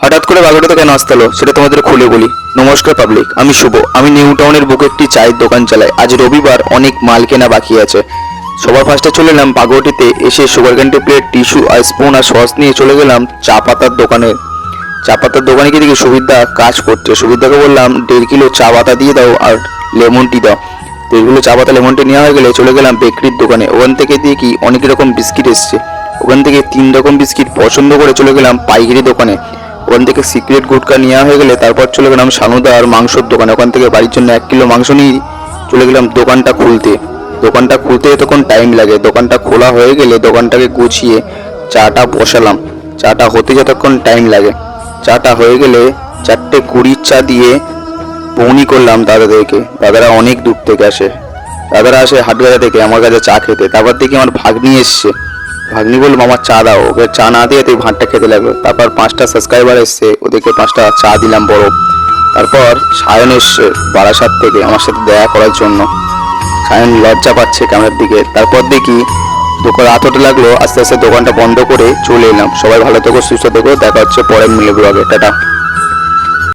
হঠাৎ করে বাগেরহাটে কেন আসতে হলো সেটা তোমাদের খুলে বলি। নমস্কার পাবলিক, আমি শুভ। আমি নিউ টাউনের বুকে একটি চায়ের দোকান চালাই। আজ রবিবার, অনেক মাল কেনা বাকি আছে। সবার ফার্স্টে চলে এলাম বাগেরহাটিতে। এসে সুগার ক্যান্ডি প্লেট, টিস্যু আর স্পুন আর সস নিয়ে চলে গেলাম চা পাতার দোকানে। চা পাতার দোকানে গিয়ে দেখি সুবিধা কাজ করছে। সুবিধাকে বললাম 1.5 কিলো চা পাতা দিয়ে দাও আর লেমন টি দাও। 1.5 কিলো চা পাতা লেমন টি নেওয়া হয়ে গেলে চলে গেলাম বেকারির দোকানে। ওখান থেকে দেখি অনেক রকম বিস্কিট এসছে। ওখান থেকে 3 রকম বিস্কিট পছন্দ করে চলে গেলাম পাইকারি দোকানে। ওখান থেকে সিক্রেট গুটকা নেওয়া হয়ে গেলে তারপর চলে গেলাম সানুদা আর মাংসর দোকানে। ওখান থেকে বাড়ির জন্য 1 কিলো মাংস নিয়ে চলে গেলাম দোকানটা খুলতে। দোকানটা খুলতে তখন টাইম লাগে। দোকানটা খোলা হয়ে গেলে দোকানটাকে গুছিয়ে চাটা বসালাম। চাটা হতে যতক্ষণ টাইম লাগে। চাটা হয়ে গেলে 4:20 চা দিয়ে পৌনি করলাম দাদাদেরকে। দাদারা অনেক দূর থেকে আসে। দাদারা আসে হাটগাড়া থেকে আমার কাছে চা খেতে। তারপর দেখি আমার ভাগ্নি এসছে। ভাগ্নি বললো আমার চা দাও। ওকে চা না দিয়ে তুই ভাতটা খেতে লাগলো। তারপর 5টা সাবস্ক্রাইবার এসছে, ওদেরকে 5টা চা দিলাম বড়। তারপর সায়ন এসছে বারাসাত থেকে আমার সাথে দেখা করার জন্য। সায়ন লজ্জা পাচ্ছে ক্যামেরার দিকে। তারপর দেখি দোকান রাত হতে লাগলো। আস্তে আস্তে দোকানটা বন্ধ করে চলে এলাম। সবাই ভালো থেকো, সুস্থ থেকো। দেখা হচ্ছে পরের মিলে ব্লগে। টাটা।